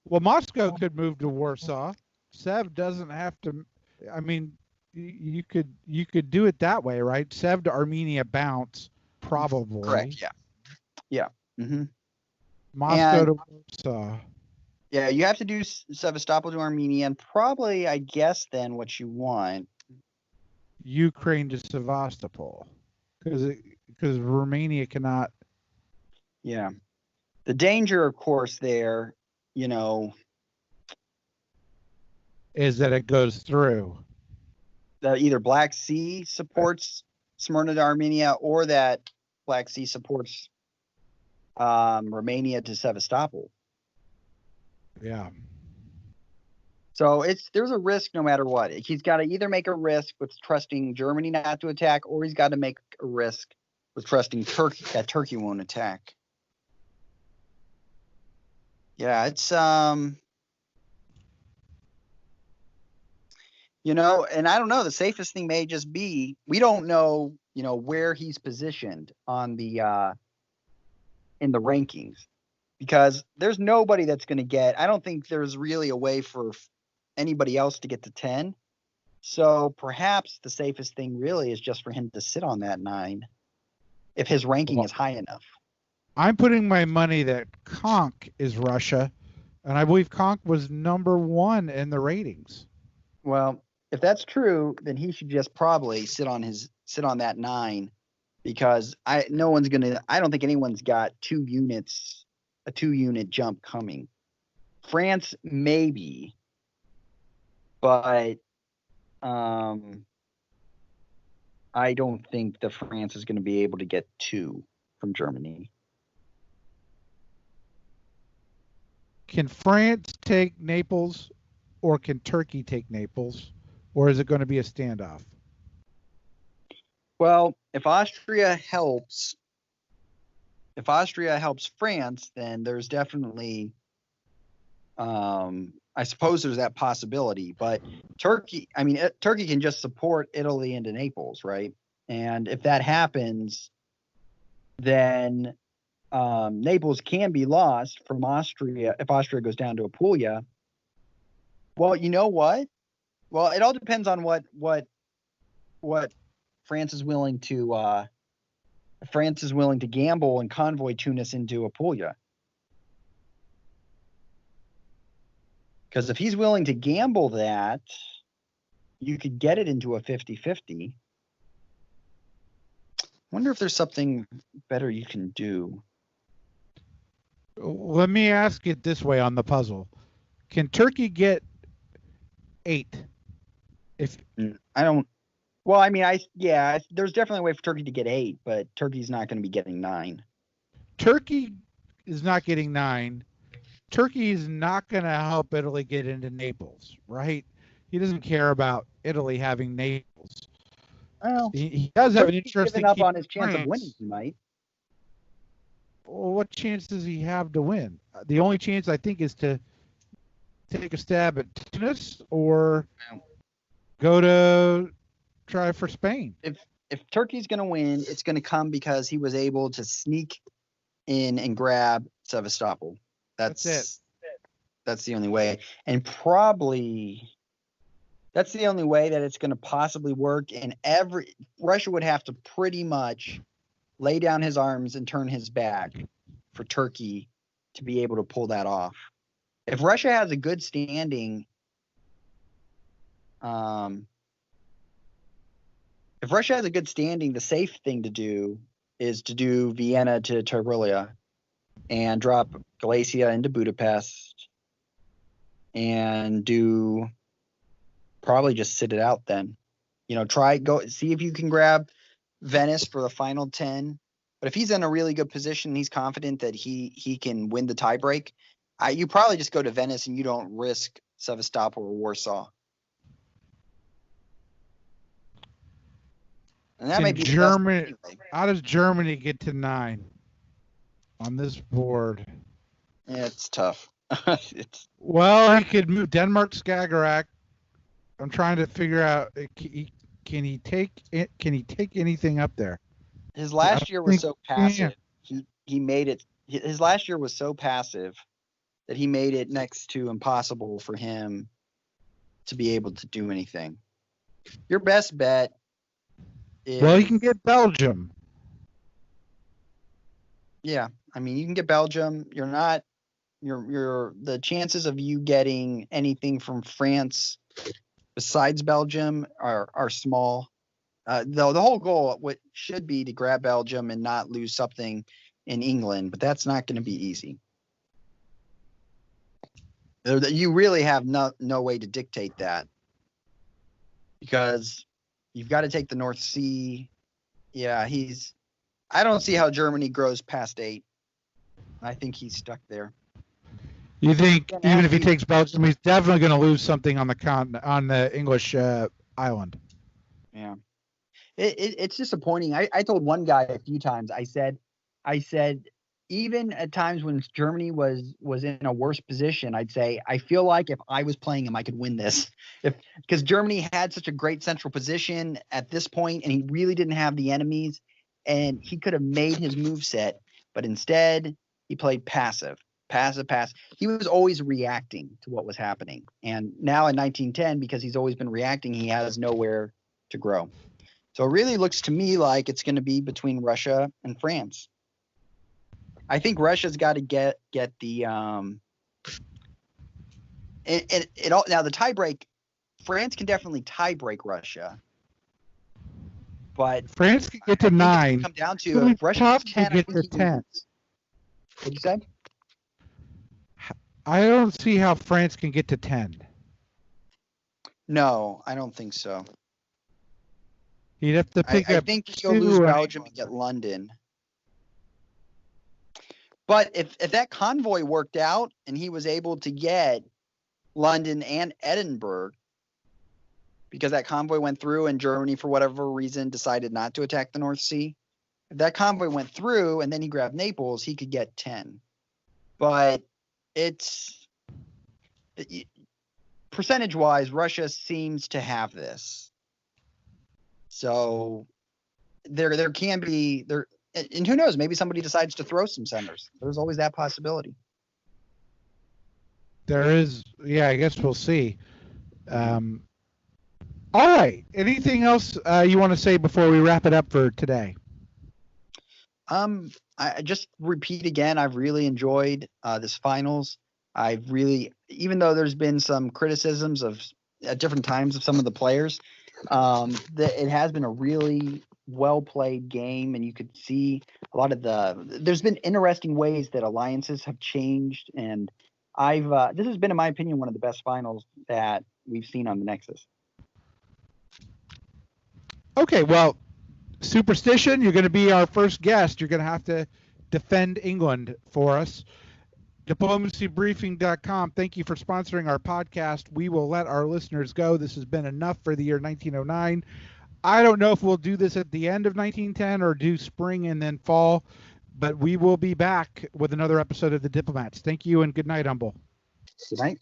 Moscow could move to Warsaw. Sev doesn't have to. I mean, you could do it that way, right? Sev to Armenia bounce, probably. Correct. Yeah. Mm-hmm. Moscow to Warsaw. Yeah, you have to do Sevastopol to Armenia, and probably, I guess, then what you want, Ukraine to Sevastopol, because Romania cannot. Yeah, the danger, of course, there, is that it goes through. That either Black Sea supports Smyrna to Armenia, or that Black Sea supports Romania to Sevastopol. Yeah. So there's a risk no matter what. He's got to either make a risk with trusting Germany not to attack, or he's got to make a risk with trusting that Turkey won't attack. Yeah, it's and I don't know. The safest thing may just be we don't know, where he's positioned on the in the rankings, because there's nobody that's going to get. I don't think there's really a way for anybody else to get to 10. So perhaps the safest thing really is just for him to sit on that 9 if his ranking is high enough. I'm putting my money that Conk is Russia, and I believe Conk was number 1 in the ratings. Well, if that's true, then he should just probably sit on that 9, because I don't think anyone's got a 2-unit jump coming. France maybe, but I don't think the France is going to be able to get 2 from Germany. Can France take Naples, or can Turkey take Naples, or is it going to be a standoff? Well, if Austria helps France, then there's definitely, I suppose there's that possibility. But Turkey can just support Italy into Naples, right? And if that happens, then Naples can be lost from Austria if Austria goes down to Apulia. Well, you know what? Well, it all depends on what France is willing to gamble and convoy Tunis into Apulia. Because if he's willing to gamble that, you could get it into a 50-50. Wonder if there's something better you can do. Let me ask it this way on the puzzle. Can Turkey get 8? There's definitely a way for Turkey to get 8, but Turkey's not going to be getting 9. Turkey is not getting 9. Turkey is not going to help Italy get into Naples, right? He doesn't care about Italy having Naples. Well, he does have an interest in up on his chance of winning. He might. Well, what chance does he have to win? The only chance, I think, is to take a stab at Tunis or go to try for Spain. If Turkey's going to win, it's going to come because he was able to sneak in and grab Sevastopol. That's it. That's the only way. And probably that's the only way that it's going to possibly work. And Russia would have to pretty much lay down his arms and turn his back for Turkey to be able to pull that off. If Russia has a good standing, the safe thing to do is to do Vienna to Tyrolya and drop Galicia into Budapest and probably just sit it out then. See if you can grab Venice for the final 10. But if he's in a really good position, he's confident that he can win the tiebreak, you probably just go to Venice and you don't risk Sevastopol or Warsaw. And that might be Germany. How does Germany get to 9 on this board? Yeah, it's tough. Well, he could move Denmark, Skagerrak. I'm trying to figure out can he take anything up there? His last year was so passive. He made it. His last year was so passive that he made it next to impossible for him to be able to do anything. Your best bet is, well, you can get Belgium. Yeah, I mean, you can get Belgium. The chances of you getting anything from France besides Belgium are small. Though the whole goal should be to grab Belgium and not lose something in England, but that's not going to be easy. You really have no way to dictate that, because you've got to take the North Sea. Yeah, I don't see how Germany grows past 8. I think he's stuck there. You think even if he takes Belgium, he's definitely going to lose something on the English island? Yeah. It's disappointing. I told one guy a few times. I said, even at times when Germany was in a worse position, I'd say I feel like if I was playing him, I could win this. Because Germany had such a great central position at this point, and he really didn't have the enemies, and he could have made his move set, but instead he played passive. He was always reacting to what was happening, and now in 1910, because he's always been reacting, he has nowhere to grow. So it really looks to me like it's going to be between Russia and France. I think Russia's got to get the it all now the tiebreak. France can definitely tiebreak Russia, but France can get to 9. Come down to if Russia tough gets 10, to get to 10. What'd you say? I don't see how France can get to 10. No, I don't think so. You'd have to pick I up. think he'll lose Belgium and get London. But if that convoy worked out and he was able to get London and Edinburgh, because that convoy went through and Germany, for whatever reason, decided not to attack the North Sea. If that convoy went through and then he grabbed Naples, he could get 10. But percentage-wise, Russia seems to have this. So there can be there. And who knows? Maybe somebody decides to throw some centers. There's always that possibility. There is, yeah. I guess we'll see. All right. Anything else you want to say before we wrap it up for today? I just repeat again. I've really enjoyed this finals. I've really, even though there's been some criticisms of at different times of some of the players, it has been a really well played game, and you could see a lot of there's been interesting ways that alliances have changed, and this has been, in my opinion, one of the best finals that we've seen on the Nexus. Okay, well, Superstition, you're going to be our first guest. You're going to have to defend England for us. DiplomacyBriefing.com. Thank you for sponsoring our podcast. We will let our listeners go. This has been enough for the year 1909. I don't know if we'll do this at the end of 1910 or do spring and then fall, but we will be back with another episode of The Diplomats. Thank you and good night, Humble. Good night.